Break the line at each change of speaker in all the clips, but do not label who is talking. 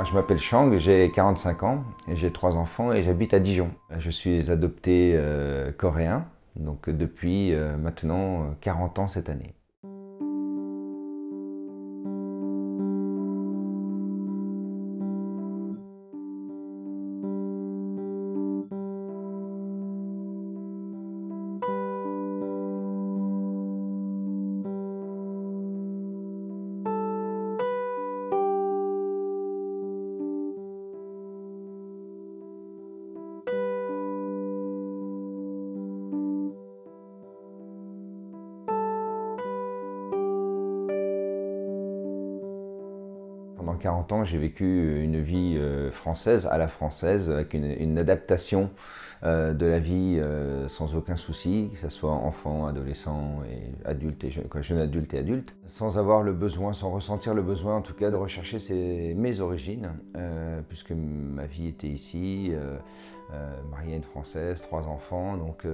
Alors, je m'appelle Chang, j'ai 45 ans et j'ai 3 enfants et j'habite à Dijon. Je suis adopté coréen, donc depuis maintenant 40 ans cette année. Pendant 40 ans, j'ai vécu une vie française à la française, avec une adaptation de la vie sans aucun souci, que ce soit enfant, adolescent, et adulte et jeune adulte et adulte, sans avoir le besoin, sans ressentir le besoin en tout cas de rechercher mes origines, puisque ma vie était ici, marié à une Française, 3 enfants, donc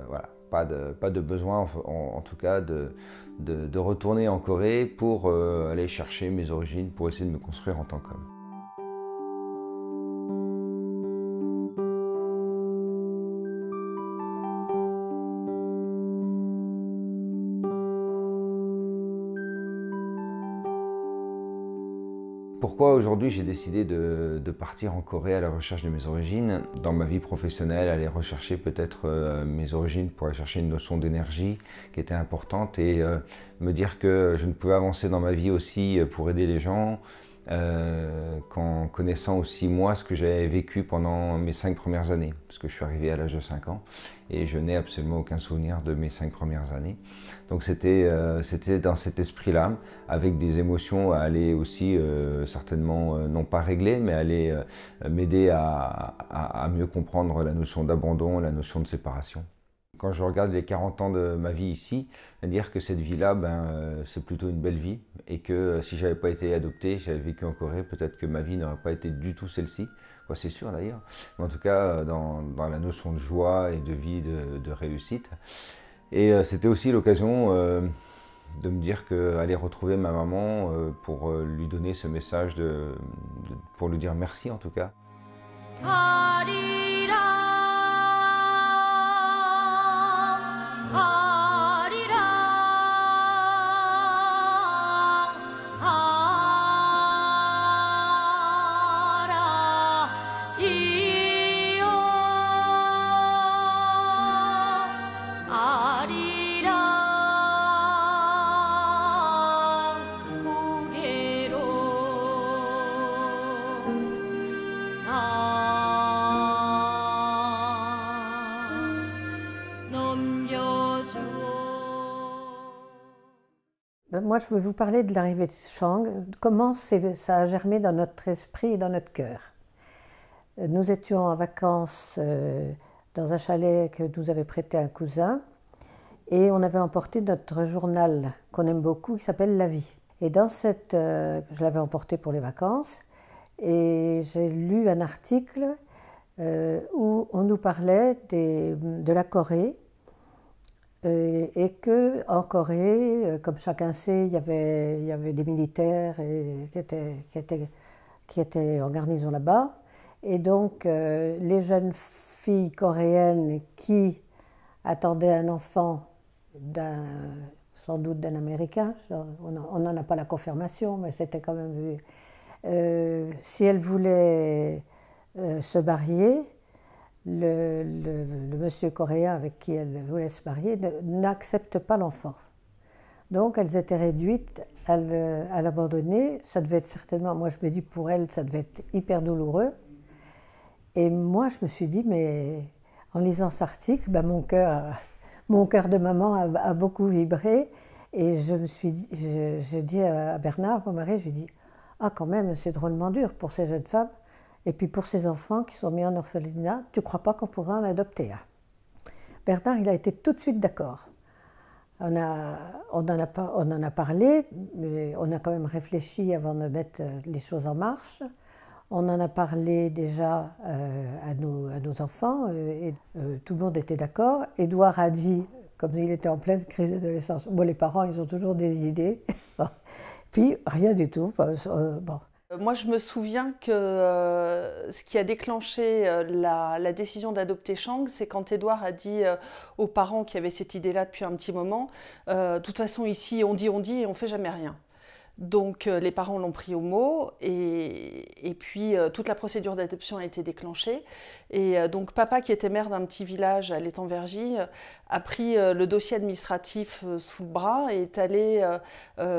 voilà. Pas de besoin en tout cas de retourner en Corée pour aller chercher mes origines, pour essayer de me construire en tant qu'homme. Pourquoi aujourd'hui j'ai décidé de partir en Corée à la recherche de mes origines? Dans ma vie professionnelle, aller rechercher peut-être mes origines pour aller chercher une notion d'énergie qui était importante et me dire que je ne pouvais avancer dans ma vie aussi pour aider les gens, qu'en connaissant aussi moi ce que j'avais vécu pendant mes 5 premières années, parce que je suis arrivé à l'âge de 5 ans et je n'ai absolument aucun souvenir de mes 5 premières années. Donc c'était dans cet esprit-là, avec des émotions à aller aussi certainement non pas régler, mais aller m'aider à mieux comprendre la notion d'abandon, la notion de séparation. Quand je regarde les 40 ans de ma vie ici, dire que cette vie-là, c'est plutôt une belle vie et que si j'avais pas été adopté, j'avais vécu en Corée, peut-être que ma vie n'aurait pas été du tout celle-ci. Quoi, c'est sûr d'ailleurs, mais en tout cas dans la notion de joie et de vie, de réussite. Et c'était aussi l'occasion de me dire qu'aller retrouver ma maman pour lui donner ce message, pour lui dire merci en tout cas.
Moi, je veux vous parler de l'arrivée de Chang, comment ça a germé dans notre esprit et dans notre cœur. Nous étions en vacances dans un chalet que nous avait prêté un cousin et on avait emporté notre journal qu'on aime beaucoup qui s'appelle La Vie. Et dans je l'avais emporté pour les vacances et j'ai lu un article où on nous parlait de la Corée. Et qu'en Corée, comme chacun sait, il y avait des militaires qui étaient en garnison là-bas. Et donc, les jeunes filles coréennes qui attendaient un enfant, sans doute d'un Américain, on n'en a pas la confirmation, mais c'était quand même vu. Si elles voulaient se marier, le monsieur coréen avec qui elle voulait se marier n'accepte pas l'enfant. Donc elles étaient réduites à l'abandonner. Ça devait être certainement, moi je me dis pour elles, ça devait être hyper douloureux. Et moi je me suis dit, mais en lisant cet article, mon cœur de maman a beaucoup vibré. Et j'ai dit à Bernard, mon mari, je lui ai dit, ah quand même c'est drôlement dur pour ces jeunes femmes. Et puis pour ces enfants qui sont mis en orphelinat, tu ne crois pas qu'on pourra en adopter un? Bernard, il a été tout de suite d'accord. On en a parlé, mais on a quand même réfléchi avant de mettre les choses en marche. On en a parlé déjà à nos enfants et tout le monde était d'accord. Édouard a dit, comme il était en pleine crise d'adolescence, bon, les parents, ils ont toujours des idées. Puis rien du tout. Bon.
Moi, je me souviens que ce qui a déclenché la décision d'adopter Chang, c'est quand Édouard a dit aux parents qui avaient cette idée-là depuis un petit moment, de toute façon ici on dit et on fait jamais rien. Donc les parents l'ont pris au mot et puis toute la procédure d'adoption a été déclenchée. Et donc papa qui était maire d'un petit village à l'Étang-Vergy a pris le dossier administratif sous le bras et est allé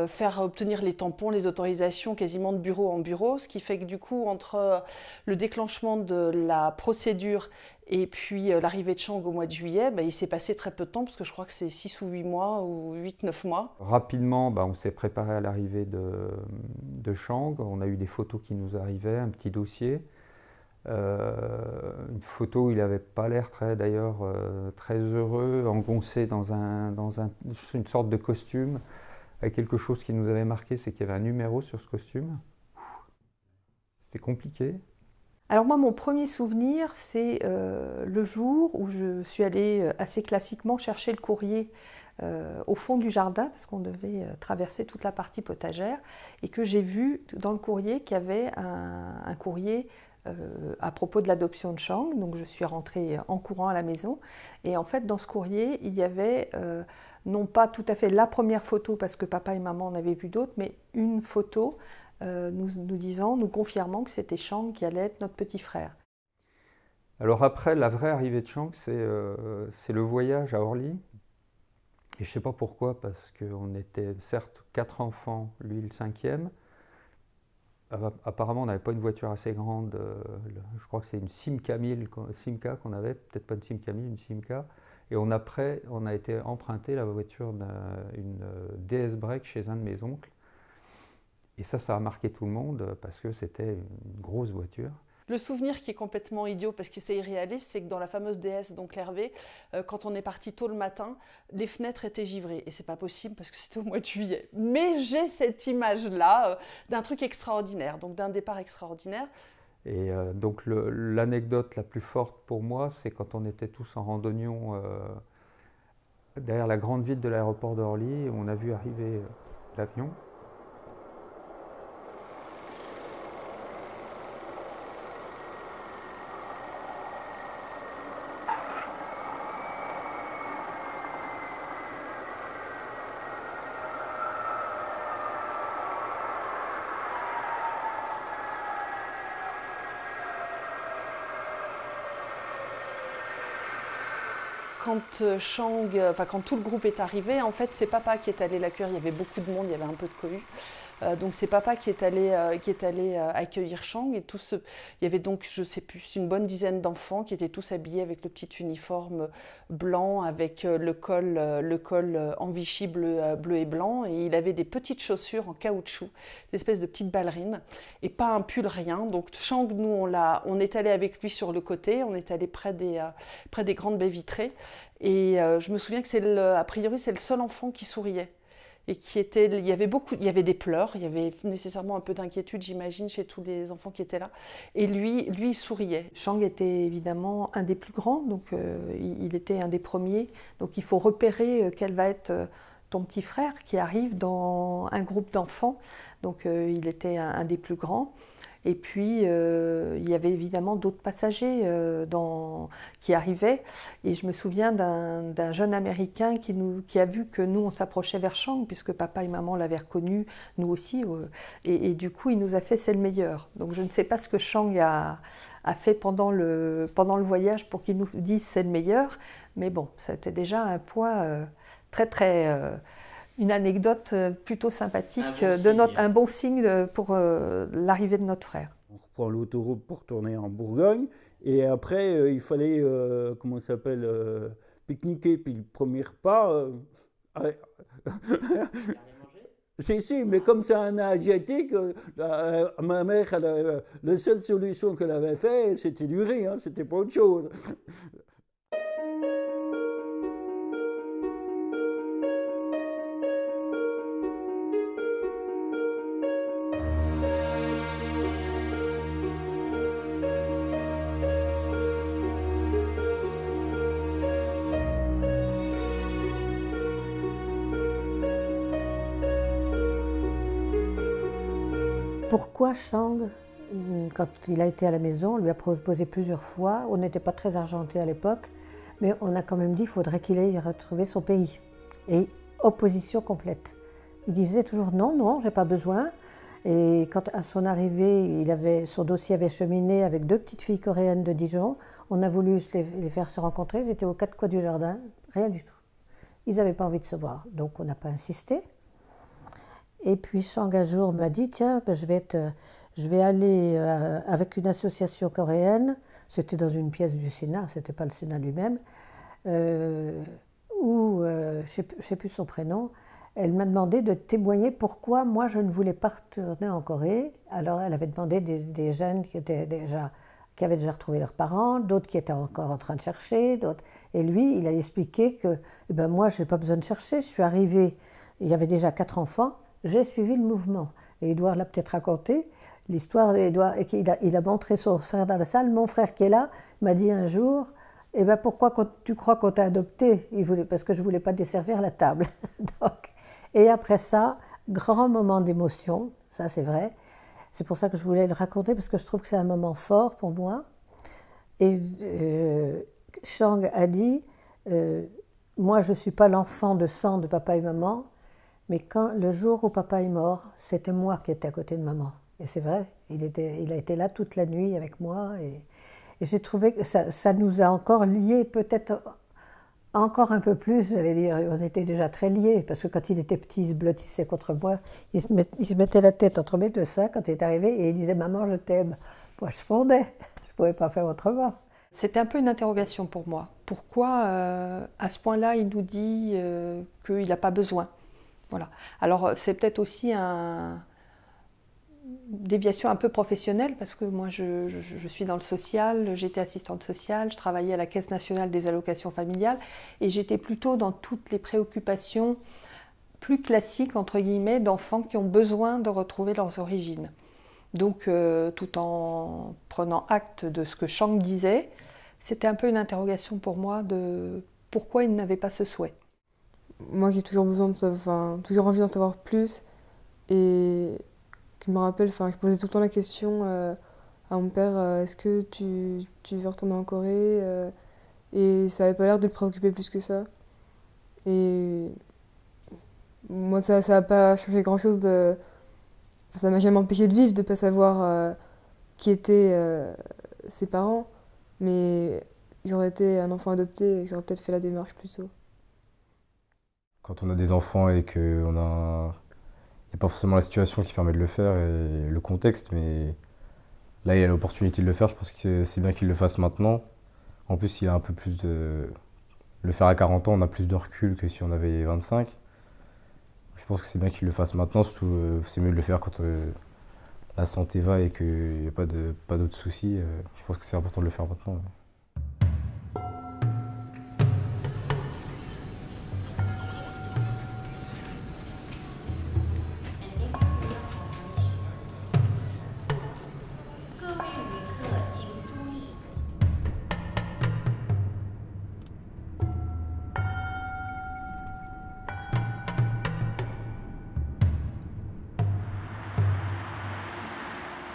faire obtenir les tampons, les autorisations quasiment de bureau en bureau, ce qui fait que du coup entre le déclenchement de la procédure et puis l'arrivée de Chang au mois de juillet, il s'est passé très peu de temps, parce que je crois que c'est 6 ou 8 mois, ou 8-9 mois.
Rapidement, on s'est préparé à l'arrivée de Chang. On a eu des photos qui nous arrivaient, un petit dossier. Une photo où il n'avait pas l'air d'ailleurs très heureux, engoncé dans une sorte de costume, avec quelque chose qui nous avait marqué, c'est qu'il y avait un numéro sur ce costume. C'était compliqué.
Alors moi, mon premier souvenir, c'est le jour où je suis allée assez classiquement chercher le courrier au fond du jardin, parce qu'on devait traverser toute la partie potagère, et que j'ai vu dans le courrier qu'il y avait un courrier à propos de l'adoption de Chang. Donc je suis rentrée en courant à la maison, et en fait dans ce courrier, il y avait non pas tout à fait la première photo, parce que papa et maman en avaient vu d'autres, mais une photo nous confirmant que c'était Chang qui allait être notre petit frère.
Alors après, la vraie arrivée de Chang, c'est le voyage à Orly. Et je ne sais pas pourquoi, parce qu'on était certes 4 enfants, lui le 5e. Apparemment, on n'avait pas une voiture assez grande. Je crois que c'est une Simca 1000, Simca qu'on avait, peut-être pas une Simca 1000, une Simca. Et on a été emprunté la voiture d'une DS Break chez un de mes oncles. Et ça a marqué tout le monde parce que c'était une grosse voiture.
Le souvenir qui est complètement idiot parce que c'est irréaliste, c'est que dans la fameuse DS, donc l'Hervé, quand on est parti tôt le matin, les fenêtres étaient givrées. Et c'est pas possible parce que c'était au mois de juillet. Mais j'ai cette image-là d'un truc extraordinaire, donc d'un départ extraordinaire.
Et donc l'anecdote la plus forte pour moi, c'est quand on était tous en randonnion derrière la grande ville de l'aéroport d'Orly, on a vu arriver l'avion.
Quand tout le groupe est arrivé, en fait, c'est papa qui est allé l'accueillir. Il y avait beaucoup de monde, il y avait un peu de cohue. Donc c'est papa qui est allé accueillir Chang. Et il y avait donc, je ne sais plus, une bonne dizaine d'enfants qui étaient tous habillés avec le petit uniforme blanc, avec le col en Vichy bleu et blanc. Et il avait des petites chaussures en caoutchouc, des espèces de petites ballerines, et pas un pull, rien. Donc Chang, nous, on est allé avec lui sur le côté, on est allé près des grandes baies vitrées. Et je me souviens que a priori, c'est le seul enfant qui souriait. Et il y avait des pleurs, il y avait nécessairement un peu d'inquiétude, j'imagine, chez tous les enfants qui étaient là. Et lui, il souriait.
Chang était évidemment un des plus grands, donc il était un des premiers. Donc il faut repérer quel va être ton petit frère qui arrive dans un groupe d'enfants. Donc il était un des plus grands. Et puis, il y avait évidemment d'autres passagers qui arrivaient. Et je me souviens d'un jeune Américain qui a vu que nous, on s'approchait vers Chang, puisque papa et maman l'avaient reconnu, nous aussi. Et du coup, il nous a fait « c'est le meilleur ». Donc, je ne sais pas ce que Chang a fait pendant le voyage pour qu'il nous dise « c'est le meilleur ». Mais bon, c'était déjà un point une anecdote plutôt sympathique, un bon signe pour l'arrivée de notre frère.
On reprend l'autoroute pour tourner en Bourgogne et après il fallait, pique-niquer. Puis le premier repas... Si, mais comme c'est un asiatique, ma mère, la seule solution qu'elle avait fait, c'était du riz, hein, c'était pas autre chose.
pourquoi Chang, quand il a été à la maison, on lui a proposé plusieurs fois, on n'était pas très argenté à l'époque, mais on a quand même dit qu'il faudrait qu'il aille retrouver son pays. Et opposition complète. Il disait toujours non, non, j'ai pas besoin. Et quand à son arrivée, son dossier avait cheminé avec 2 petites filles coréennes de Dijon, on a voulu les faire se rencontrer, ils étaient aux 4 coins du jardin, rien du tout. Ils n'avaient pas envie de se voir, donc on n'a pas insisté. Et puis Chang un jour m'a dit, tiens, ben, je vais aller avec une association coréenne, c'était dans une pièce du Sénat, c'était pas le Sénat lui-même, où, je ne sais plus son prénom, elle m'a demandé de témoigner pourquoi moi je ne voulais pas retourner en Corée. Alors elle avait demandé des jeunes qui avaient déjà retrouvé leurs parents, d'autres qui étaient encore en train de chercher, d'autres. Et lui, il a expliqué que eh ben, moi, je n'ai pas besoin de chercher, je suis arrivée, il y avait déjà 4 enfants, j'ai suivi le mouvement. Et Édouard l'a peut-être raconté, l'histoire d'Édouard, et il a montré son frère dans la salle. Mon frère qui est là m'a dit un jour, eh ben, pourquoi tu crois qu'on t'a adopté? Parce que je ne voulais pas desservir la table. Donc, et après ça, grand moment d'émotion, ça c'est vrai. C'est pour ça que je voulais le raconter, parce que je trouve que c'est un moment fort pour moi. Et Chang a dit, moi je ne suis pas l'enfant de sang de papa et maman, mais le jour où papa est mort, c'était moi qui étais à côté de maman. Et c'est vrai, il a été là toute la nuit avec moi. Et j'ai trouvé que ça nous a encore liés, peut-être encore un peu plus, j'allais dire. On était déjà très liés, parce que quand il était petit, il se blottissait contre moi. Il se mettait la tête entre mes 2 seins quand il est arrivé, et il disait « Maman, je t'aime ». Moi, je fondais. Je ne pouvais pas faire autrement.
C'était un peu une interrogation pour moi. Pourquoi, à ce point-là, il nous dit qu'il n'a pas besoin? Voilà. Alors, c'est peut-être aussi une déviation un peu professionnelle, parce que moi, je suis dans le social, j'étais assistante sociale, je travaillais à la Caisse nationale des allocations familiales, et j'étais plutôt dans toutes les préoccupations plus classiques, entre guillemets, d'enfants qui ont besoin de retrouver leurs origines. Donc, tout en prenant acte de ce que Chang disait, c'était un peu une interrogation pour moi de pourquoi il n'avait pas ce souhait.
Moi qui ai toujours toujours envie d'en savoir plus, et qui me rappelle, qui posait tout le temps la question à mon père, est-ce que tu veux retourner en Corée? Et ça n'avait pas l'air de le préoccuper plus que ça. Et moi, ça n'a pas changé grand-chose de... Ça m'a jamais empêché de vivre, de ne pas savoir qui étaient ses parents. Mais j'aurais été un enfant adopté, j'aurais peut-être fait la démarche plus tôt.
Quand on a des enfants et qu'on a... Il n'y a pas forcément la situation qui permet de le faire et le contexte, mais là, il y a l'opportunité de le faire. Je pense que c'est bien qu'il le fasse maintenant. En plus, il a un peu plus de... Le faire à 40 ans, on a plus de recul que si on avait 25. Je pense que c'est bien qu'il le fasse maintenant, surtout c'est mieux de le faire quand la santé va et qu'il n'y a pas d'autres soucis. Je pense que c'est important de le faire maintenant.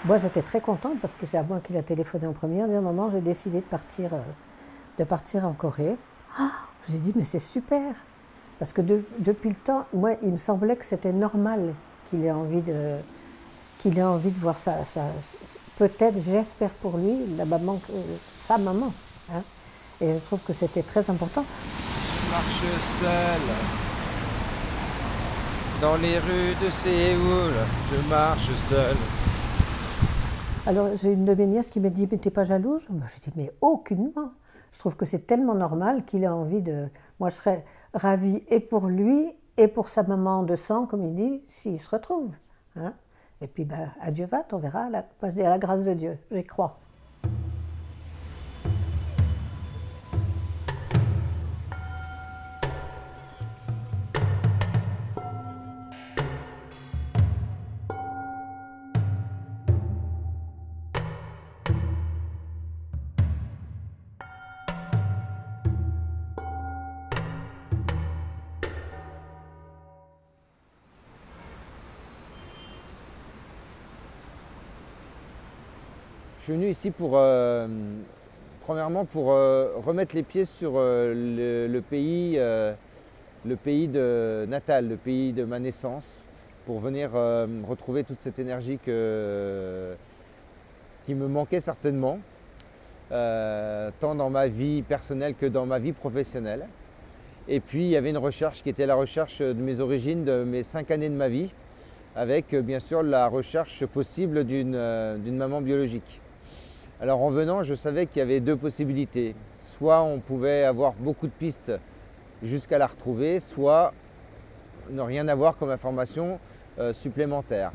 Moi, j'étais très contente parce que c'est à moi qu'il a téléphoné en premier en disant « Maman, j'ai décidé de partir en Corée. » J'ai dit « Mais c'est super !» Parce que depuis le temps, moi, il me semblait que c'était normal qu'il ait envie de voir ça. Peut-être, j'espère pour lui, sa maman. Hein. Et je trouve que c'était très important.
Je marche seule dans les rues de Séoul. Je marche seule.
Alors, j'ai une de mes nièces qui m'a dit « Mais t'es pas jalouse ?» J'ai dit « Mais aucunement !» Je trouve que c'est tellement normal qu'il ait envie de... Moi, je serais ravie et pour lui et pour sa maman de sang, comme il dit, s'ils se retrouvent. Hein. Et puis, adieu va, on verra. Moi, je dis à la grâce de Dieu, j'y crois.
suis venu ici pour, premièrement, pour remettre les pieds sur le pays natal, le pays de ma naissance, pour venir retrouver toute cette énergie qui me manquait certainement, tant dans ma vie personnelle que dans ma vie professionnelle. Et puis il y avait une recherche qui était la recherche de mes origines, de mes 5 années de ma vie, avec bien sûr la recherche possible d'une maman biologique. Alors en venant, je savais qu'il y avait 2 possibilités. Soit on pouvait avoir beaucoup de pistes jusqu'à la retrouver, soit ne rien avoir comme information supplémentaire.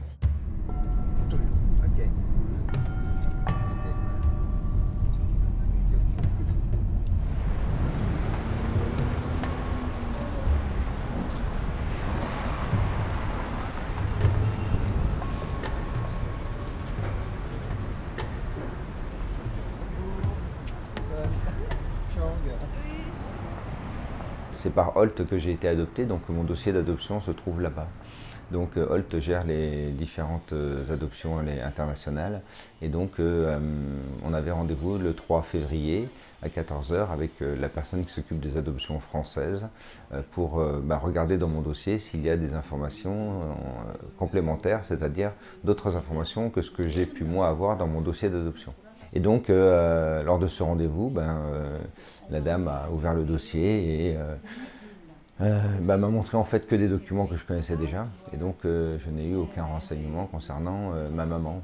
C'est par Holt que j'ai été adopté, donc mon dossier d'adoption se trouve là-bas. Donc Holt gère les différentes adoptions internationales et donc on avait rendez-vous le 3 février à 14 h avec la personne qui s'occupe des adoptions françaises pour regarder dans mon dossier s'il y a des informations complémentaires, c'est-à-dire d'autres informations que ce que j'ai pu moi avoir dans mon dossier d'adoption. Et donc lors de ce rendez-vous, la dame a ouvert le dossier et m'a montré en fait que des documents que je connaissais déjà. Et donc je n'ai eu aucun renseignement concernant ma maman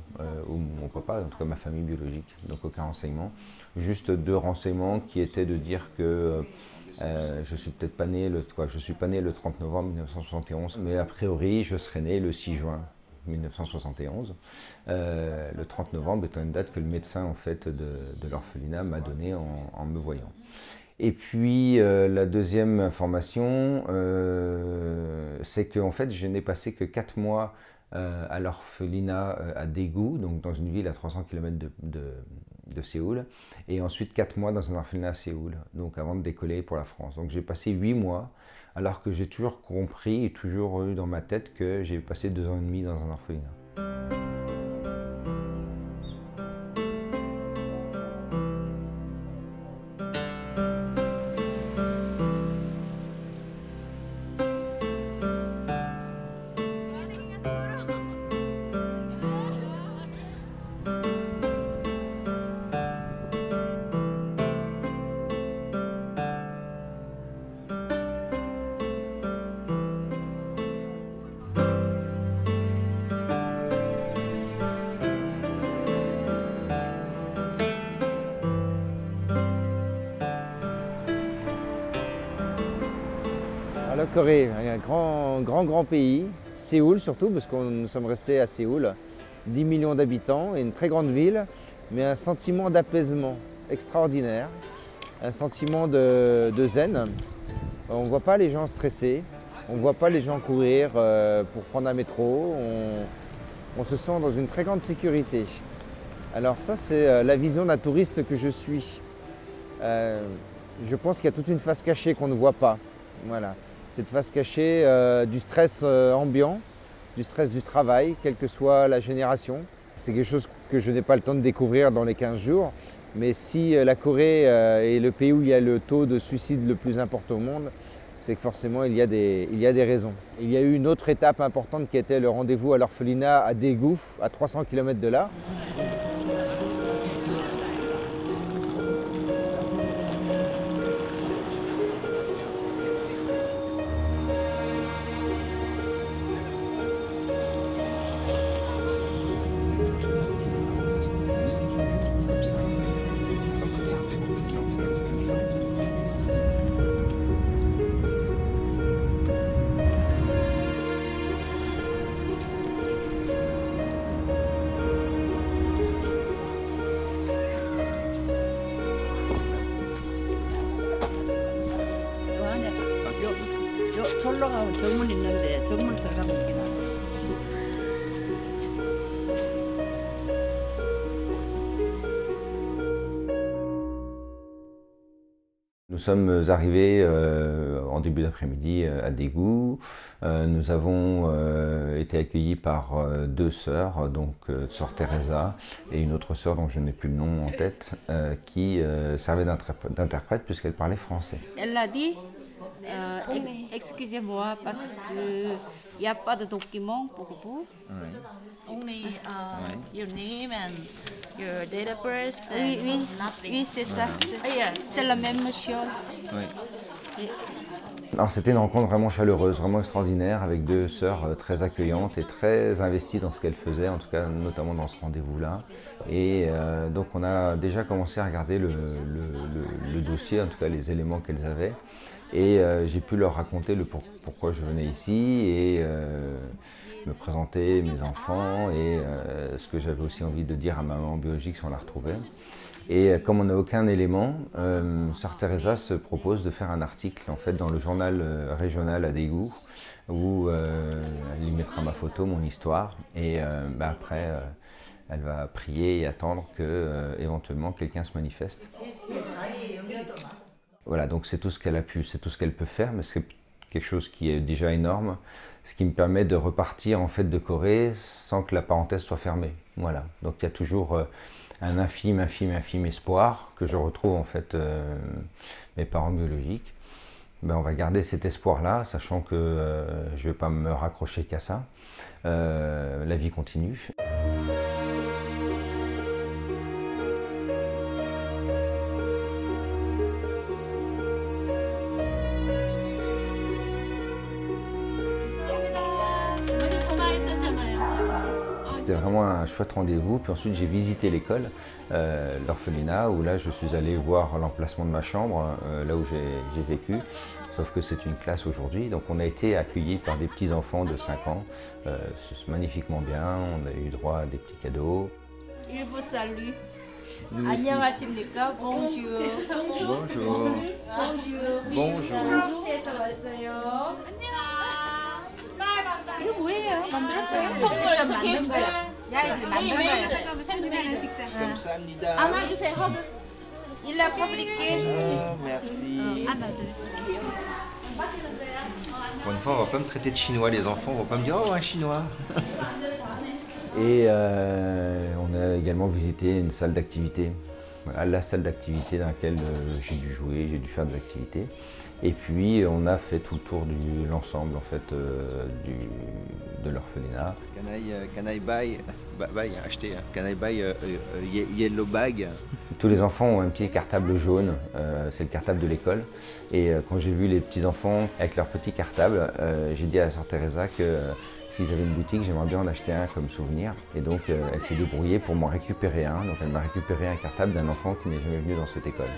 ou mon papa, en tout cas ma famille biologique. Donc aucun renseignement. Juste 2 renseignements qui étaient de dire que je suis peut-être pas né je suis pas né le 30 novembre 1971, mais a priori je serais né le 6 juin 1971. Le 30 novembre étant une date que le médecin en fait, de l'orphelinat m'a donnée en me voyant. Et puis la deuxième information, c'est qu'en fait je n'ai passé que 4 mois à l'orphelinat à Daegu, donc dans une ville à 300 km de Séoul, et ensuite 4 mois dans un orphelinat à Séoul, donc avant de décoller pour la France. Donc j'ai passé 8 mois, alors que j'ai toujours compris et toujours eu dans ma tête que j'ai passé 2 ans et demi dans un orphelinat. La Corée, un grand pays, Séoul surtout, parce que nous sommes restés à Séoul, 10 millions d'habitants et une très grande ville, mais un sentiment d'apaisement extraordinaire, un sentiment de zen. On ne voit pas les gens stressés, on ne voit pas les gens courir pour prendre un métro, on se sent dans une très grande sécurité. Alors ça, c'est la vision d'un touriste que je suis. Je pense qu'il y a toute une face cachée qu'on ne voit pas. Voilà. Cette face cachée du stress ambiant, du stress du travail, quelle que soit la génération. C'est quelque chose que je n'ai pas le temps de découvrir dans les 15 jours. Mais si la Corée est le pays où il y a le taux de suicide le plus important au monde, c'est que forcément il y a des raisons. Il y a eu une autre étape importante qui était le rendez-vous à l'orphelinat à Daegu, à 300 km de là.
절로 가면 정문 있는데 정문 들어가면 있긴 하죠.
Nous sommes arrivés en début d'après-midi à Daegu. Nous avons été accueillis par deux sœurs, donc sœur Teresa et une autre sœur dont je n'ai plus le nom en tête, qui servait d'interprète puisqu'elle parlait français.
Elle a dit, excusez-moi parce qu'il n'y a pas de document pour vous.
Only your name and your date of birth.
Oui, oui,
nothing.
oui, c'est ça. C'est la même chose. Oui.
Alors c'était une rencontre vraiment chaleureuse, vraiment extraordinaire, avec deux sœurs très accueillantes et très investies dans ce qu'elles faisaient, en tout cas notamment dans ce rendez-vous-là. Et donc on a déjà commencé à regarder le dossier, en tout cas les éléments qu'elles avaient. Et j'ai pu leur raconter pourquoi je venais ici et me présenter mes enfants et ce que j'avais aussi envie de dire à ma maman biologique si on la retrouvait. Et comme on n'a aucun élément, sœur Teresa se propose de faire un article en fait, dans le journal régional à Daegu où elle y mettra ma photo, mon histoire et après elle va prier et attendre que éventuellement quelqu'un se manifeste. Voilà, donc c'est tout ce qu'elle a pu, c'est tout ce qu'elle peut faire, mais c'est quelque chose qui est déjà énorme, ce qui me permet de repartir en fait de Corée sans que la parenthèse soit fermée. Voilà, donc il y a toujours un infime espoir que je retrouve en fait mes parents biologiques. On va garder cet espoir-là, sachant que je ne vais pas me raccrocher qu'à ça. La vie continue. C'était vraiment un chouette rendez-vous. Puis ensuite, j'ai visité l'école, l'orphelinat, où là, je suis allé voir l'emplacement de ma chambre, là où j'ai vécu. Sauf que c'est une classe aujourd'hui. Donc, on a été accueillis par des petits-enfants de 5 ans. C'est magnifiquement bien. On a eu droit à des petits cadeaux.
Il vous salue.
안녕하십니까? Bonjour.
Bonjour. Bonjour.
이거 뭐예요? 만들었어요? 선물 만든 거예요. 만든 거예요. 잠깐만 찍자.
감사합니다.
안아주세요. 허브.
Il a fabriqué.
Merci. Pour une fois, on va pas me traiter de chinois, les enfants vont pas me dire oh un chinois.
Et on a également visité une salle d'activité. Voilà, la salle d'activité dans laquelle j'ai dû jouer, j'ai dû faire des activités. Et puis on a fait tout le tour de l'ensemble en fait, de l'orphelinat.
Can I buy acheter can I buy yellow bag?
Tous les enfants ont un petit cartable jaune, c'est le cartable de l'école. Et quand j'ai vu les petits enfants avec leur petit cartable, j'ai dit à sœur Teresa que s'ils avaient une boutique, j'aimerais bien en acheter un comme souvenir. Et donc elle s'est débrouillée pour m'en récupérer un. Donc elle m'a récupéré un cartable d'un enfant qui n'est jamais venu dans cette école.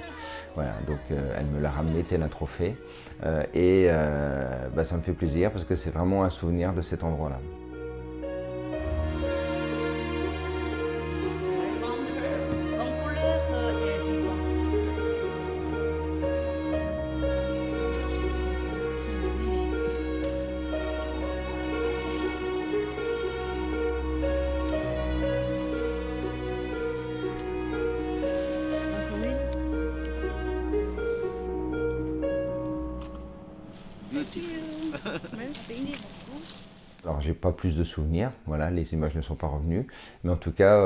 Voilà, donc elle me l'a ramené tel un trophée. Et ça me fait plaisir parce que c'est vraiment un souvenir de cet endroit-là. Alors j'ai pas plus de souvenirs, voilà, les images ne sont pas revenues, mais en tout cas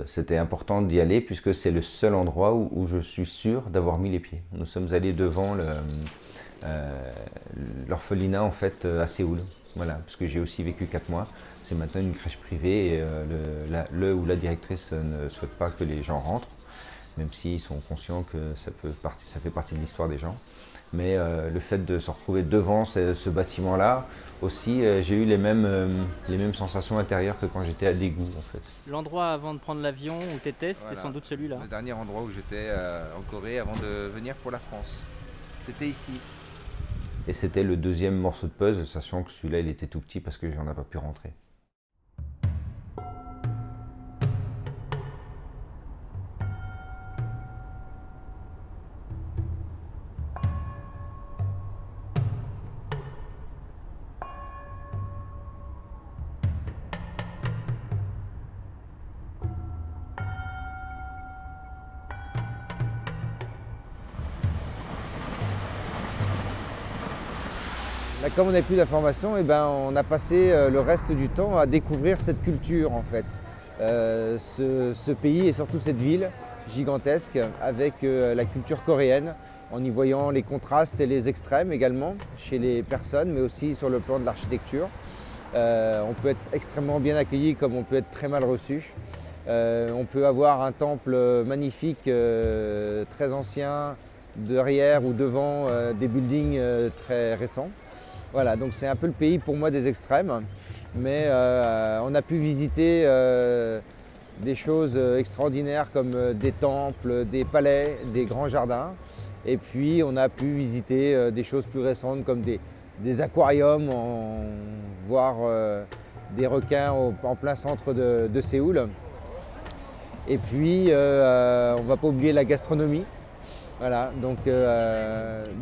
c'était important d'y aller puisque c'est le seul endroit où je suis sûr d'avoir mis les pieds. Nous sommes allés devant l'orphelinat en fait à Séoul, voilà, parce que j'ai aussi vécu 4 mois. C'est maintenant une crèche privée et le ou la directrice ne souhaite pas que les gens rentrent, même s'ils sont conscients que ça fait partie de l'histoire des gens. Mais le fait de se retrouver devant ce bâtiment-là, aussi, j'ai eu les mêmes sensations intérieures que quand j'étais à Daegu, en fait.
L'endroit avant de prendre l'avion où tu étais, c'était sans doute celui-là.
Le dernier endroit où j'étais en Corée avant de venir pour la France. C'était ici.
Et c'était le deuxième morceau de puzzle, sachant que celui-là, il était tout petit parce que j'en ai pas pu rentrer. Là, comme on n'avait plus d'informations, on a passé le reste du temps à découvrir cette culture en fait. Ce pays et surtout cette ville gigantesque avec la culture coréenne, en y voyant les contrastes et les extrêmes également chez les personnes, mais aussi sur le plan de l'architecture. On peut être extrêmement bien accueilli comme on peut être très mal reçu. On peut avoir un temple magnifique, très ancien, derrière ou devant des buildings très récents. Voilà, donc c'est un peu le pays pour moi des extrêmes, mais on a pu visiter des choses extraordinaires comme des temples, des palais, des grands jardins. Et puis on a pu visiter des choses plus récentes comme des aquariums, voir des requins en plein centre de Séoul. Et puis on ne va pas oublier la gastronomie. Voilà, donc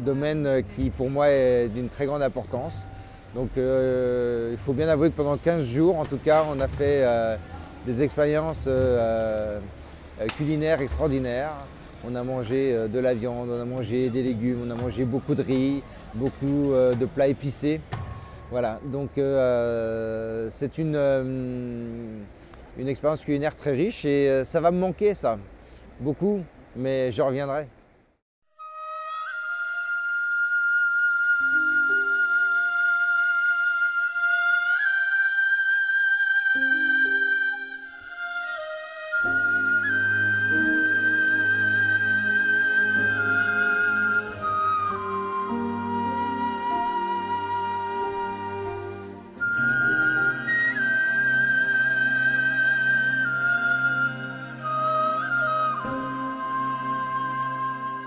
domaine qui pour moi est d'une très grande importance. Donc il faut bien avouer que pendant 15 jours en tout cas on a fait des expériences culinaires extraordinaires. On a mangé de la viande, on a mangé des légumes, on a mangé beaucoup de riz, beaucoup de plats épicés. Voilà, donc c'est une expérience culinaire très riche et ça va me manquer ça, beaucoup, mais je reviendrai.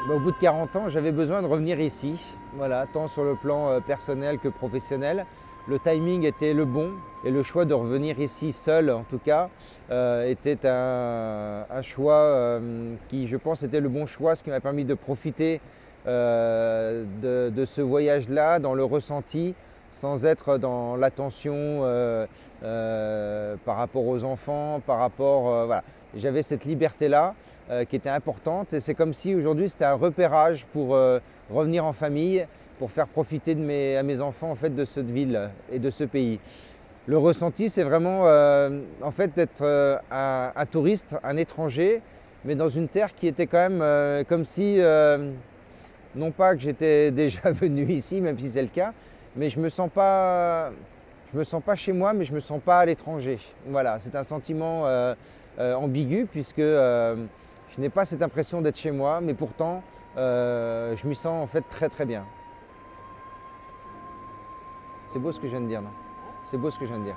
Au bout de 40 ans, j'avais besoin de revenir ici, voilà, tant sur le plan personnel que professionnel. Le timing était le bon et le choix de revenir ici seul, en tout cas, était un choix qui, je pense, était le bon choix, ce qui m'a permis de profiter de ce voyage-là, dans le ressenti, sans être dans l'attention par rapport aux enfants, par rapport… voilà. J'avais cette liberté-là. Qui était importante et c'est comme si aujourd'hui c'était un repérage pour revenir en famille, pour faire profiter à mes enfants en fait, de cette ville et de ce pays. Le ressenti c'est vraiment en fait d'être un touriste, un étranger, mais dans une terre qui était quand même comme si, non pas que j'étais déjà venu ici, même si c'est le cas, mais je me sens pas chez moi, mais je me sens pas à l'étranger. Voilà, c'est un sentiment ambigu puisque je n'ai pas cette impression d'être chez moi, mais pourtant, je m'y sens en fait très très bien. C'est beau ce que je viens de dire, non? C'est beau ce que je viens de dire.